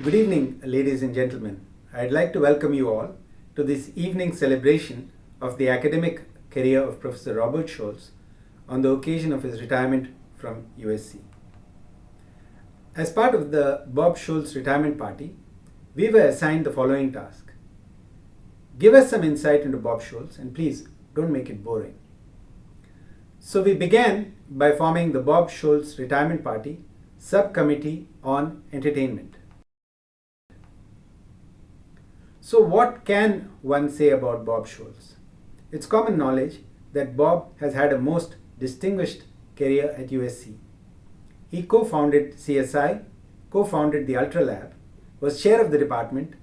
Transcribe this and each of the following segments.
Good evening, ladies and gentlemen. I'd like to welcome you all to this evening celebration of the academic career of Professor Robert Scholtz on the occasion of his retirement from USC. As part of the Bob Scholtz retirement party, we were assigned the following task. Give us some insight into Bob Scholtz and please don't make it boring. So we began by forming the Bob Scholtz retirement party subcommittee on entertainment. So what can one say about Bob Scholtz? It's common knowledge that Bob has had a most distinguished career at USC. He co-founded CSI, co-founded the Ultra Lab, was chair of the department,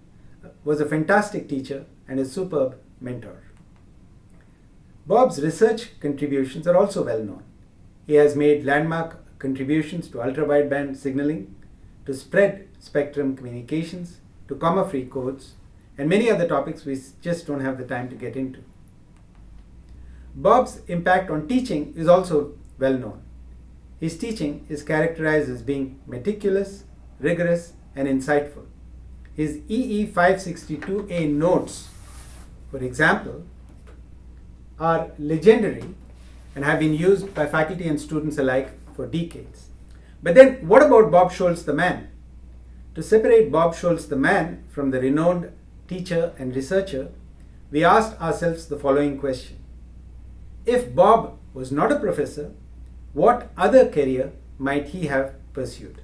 was a fantastic teacher and a superb mentor. Bob's research contributions are also well known. He has made landmark contributions to ultra-wideband signaling, to spread spectrum communications, to comma-free codes, and many other topics we just don't have the time to get into. Bob's impact on teaching is also well known. His teaching is characterized as being meticulous, rigorous, and insightful. His EE 562A notes, for example, are legendary and have been used by faculty and students alike for decades. But then what about Bob Scholtz the man? To separate Bob Scholtz the man from the renowned teacher and researcher, we asked ourselves the following question. If Bob was not a professor, what other career might he have pursued?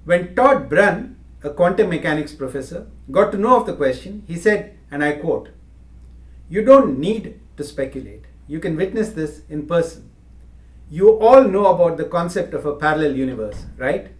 When Todd Brunn, a quantum mechanics professor, got to know of the question, he said, and I quote, "You don't need to speculate. You can witness this in person. You all know about the concept of a parallel universe, right?"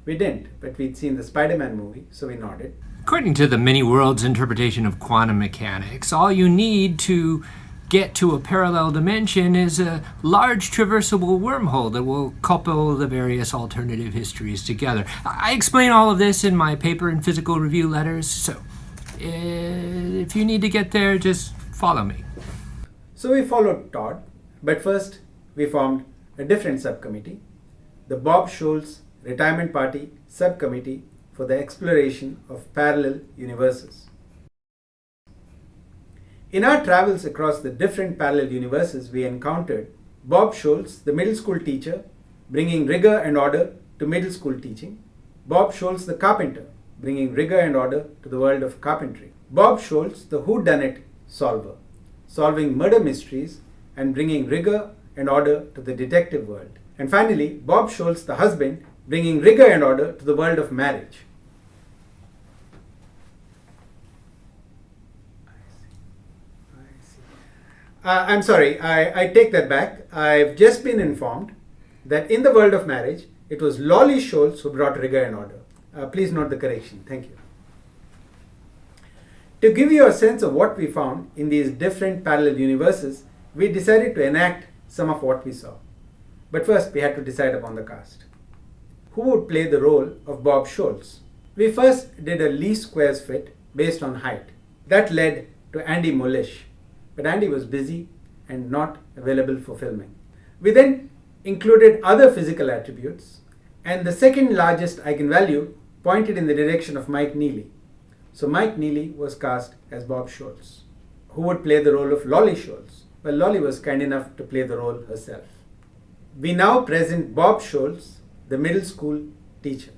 We didn't, but we'd seen the Spider-Man movie, so we nodded. According to the many worlds interpretation of quantum mechanics, all you need to get to a parallel dimension is a large traversable wormhole that will couple the various alternative histories together. I explain all of this in my paper and physical review letters, so if you need to get there, just follow me. So we followed Todd, but first we formed a different subcommittee, the Bob Scholtz Retirement Party Subcommittee for the Exploration of Parallel Universes. In our travels across the different parallel universes, we encountered Bob Scholtz, the middle school teacher, bringing rigor and order to middle school teaching, Bob Scholtz, the carpenter, bringing rigor and order to the world of carpentry, Bob Scholtz, the whodunit solver, solving murder mysteries and bringing rigor and order to the detective world, and finally, Bob Scholtz, the husband, bringing rigor and order to the world of marriage. I'm sorry, I take that back. I've just been informed that in the world of marriage, it was Lolly Scholtz who brought rigor and order. Please note the correction. Thank you. To give you a sense of what we found in these different parallel universes, we decided to enact some of what we saw. But first, we had to decide upon the cast. Who would play the role of Bob Scholtz? We first did a least squares fit based on height. That led to Andy Mulish. But Andy was busy and not available for filming. We then included other physical attributes, and the second largest eigenvalue pointed in the direction of Mike Neely. So Mike Neely was cast as Bob Scholtz. Who would play the role of Lolly Scholtz? Well, Lolly was kind enough to play the role herself. We now present Bob Scholtz, the middle school teacher.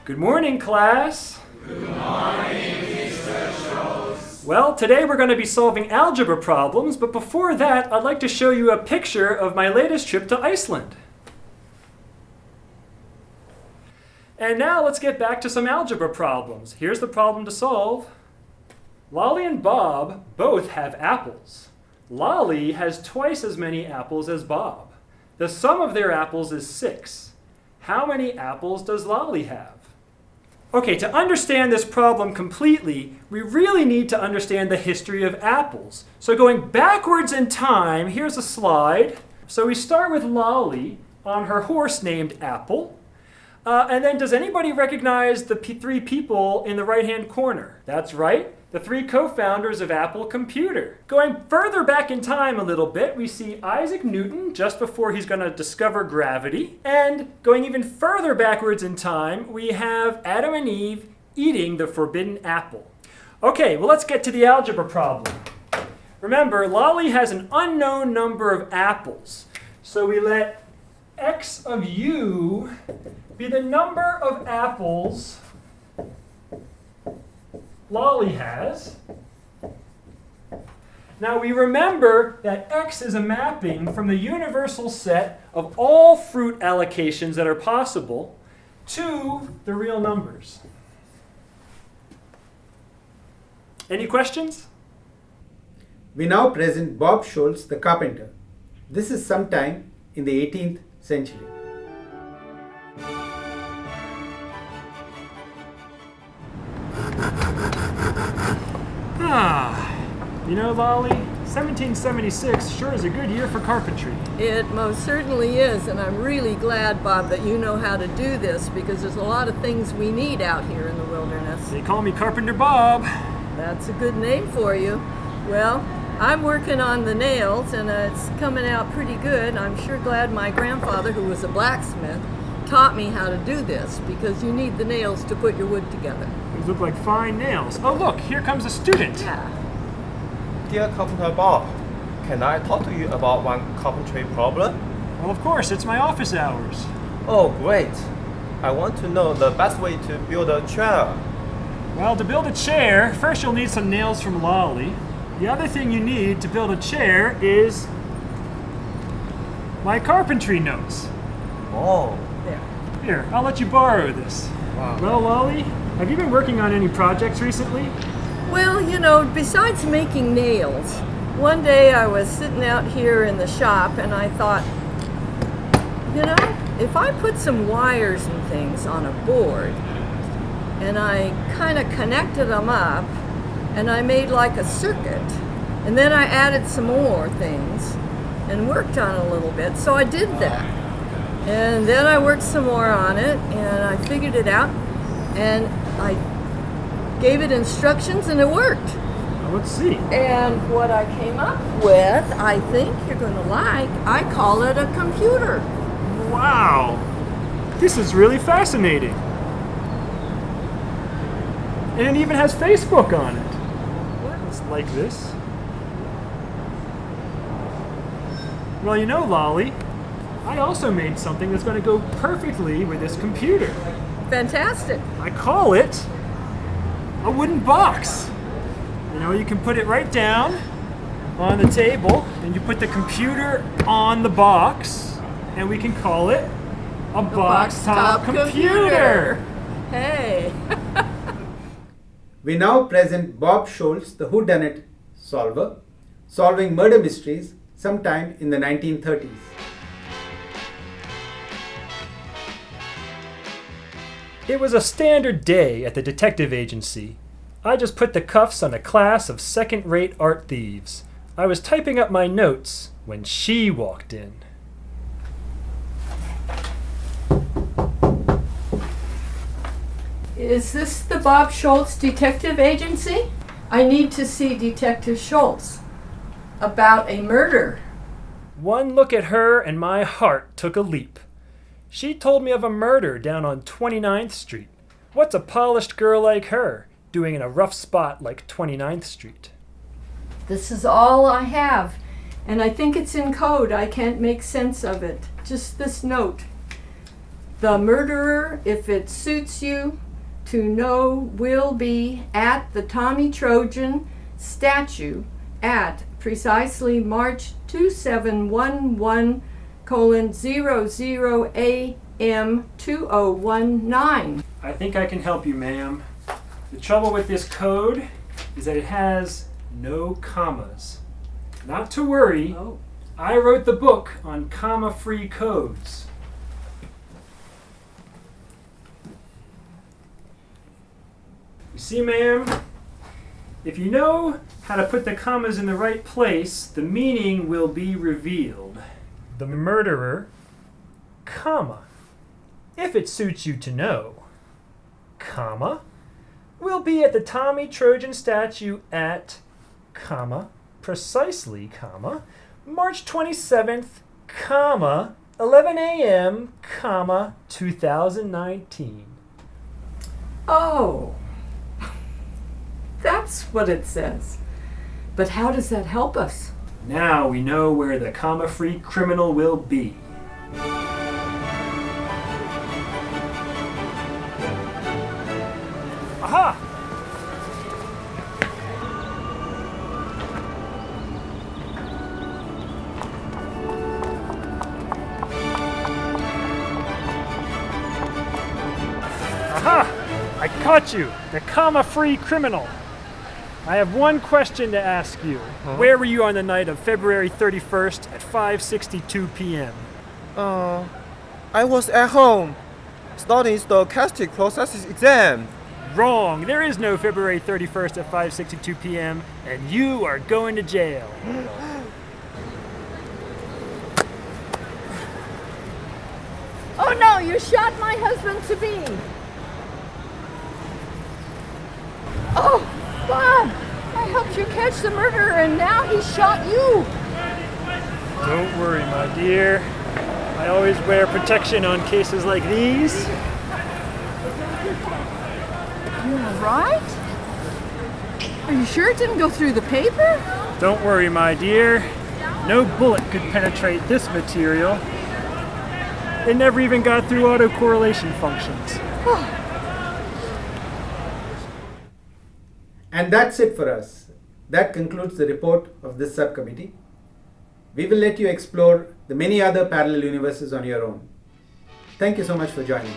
Good morning, class. Good morning, Mr. Scholtz. Well, today we're going to be solving algebra problems, but before that, I'd like to show you a picture of my latest trip to Iceland. And now let's get back to some algebra problems. Here's the problem to solve. Lolly and Bob both have apples. Lolly has twice as many apples as Bob. The sum of their apples is 6. How many apples does Lolly have? Okay, to understand this problem completely, we really need to understand the history of apples. So going backwards in time, here's a slide. So we start with Lolly on her horse named Apple. And then does anybody recognize the three people in the right-hand corner? That's right. the three co-founders of Apple Computer. Going further back in time a little bit, we see Isaac Newton just before he's going to discover gravity. And going even further backwards in time, we have Adam and Eve eating the forbidden apple. Okay, well, let's get to the algebra problem. Remember, Lolly has an unknown number of apples. So we let x of u be the number of apples Lolly has. Now we remember that x is a mapping from the universal set of all fruit allocations that are possible to the real numbers. Any questions? We now present Bob Scholtz, the carpenter. This is sometime in the 18th century. You know, Lolly, 1776 sure is a good year for carpentry. It most certainly is, and I'm really glad, Bob, that you know how to do this, because there's a lot of things we need out here in the wilderness. They call me Carpenter Bob. That's a good name for you. Well, I'm working on the nails, and it's coming out pretty good. I'm sure glad my grandfather, who was a blacksmith, taught me how to do this, because you need the nails to put your wood together. These look like fine nails. Oh, look, here comes a student. Yeah. Dear Carpenter Bob, can I talk to you about one carpentry problem? Well, of course, it's my office hours. Oh, great. I want to know the best way to build a chair. Well, to build a chair, first you'll need some nails from Lolly. The other thing you need to build a chair is my carpentry notes. Oh, There. Here, I'll let you borrow this. wow. Well, Lolly, have you been working on any projects recently? Well, you know, besides making nails, one day I was sitting out here in the shop and I thought, you know, if I put some wires and things on a board and I kind of connected them up and I made like a circuit, and then I added some more things and worked on it a little bit, so I did that. And then I worked some more on it and I figured it out and I gave it instructions and it worked. Well, let's see. And what I came up with, I think you're going to like, I call it a computer. Wow, this is really fascinating. And it even has Facebook on it. It's like this. Well, you know, Lolly, I also made something that's going to go perfectly with this computer. Fantastic. I call it a wooden box. You know, you can put it right down on the table, and you put the computer on the box, and we can call it a box top computer. Hey. We now present Bob Scholtz, the whodunit solver, solving murder mysteries sometime in the 1930s. It was a standard day at the detective agency. I just put the cuffs on a class of second-rate art thieves. I was typing up my notes when she walked in. Is this the Bob Scholtz Detective Agency? I need to see Detective Scholtz about a murder. One look at her and my heart took a leap. She told me of a murder down on 29th Street. What's a polished girl like her doing in a rough spot like 29th Street? This is all I have, and I think it's in code. I can't make sense of it. Just this note. The murderer, if it suits you to know, will be at the Tommy Trojan statue at precisely March 2711 00 AM 2019. I think I can help you, ma'am. The trouble with this code is that it has no commas. Not to worry, Oh. I wrote the book on comma-free codes. You see, ma'am, if you know how to put the commas in the right place, the meaning will be revealed. The murderer, comma, if it suits you to know, comma, will be at the Tommy Trojan statue at, precisely, March 27th, 11 a.m., 2019. Oh, that's what it says. But how does that help us? Now we know where the comma-free criminal will be. Aha! Aha! I caught you, the comma-free criminal. I have one question to ask you. Where were you on the night of February 31st at 5:62 p.m.? I was at home studying stochastic processes exam. Wrong. There is no February 31st at 5:62 p.m. and you are going to jail. Oh no, you shot my husband to be. Oh, Bob, I helped you catch the murderer and now he shot you. Don't worry, my dear. I always wear protection on cases like these. You're all right? Are you sure it didn't go through the paper? Don't worry, my dear. No bullet could penetrate this material. It never even got through autocorrelation functions. And that's it for us. That concludes the report of this subcommittee. We will let you explore the many other parallel universes on your own. Thank you so much for joining.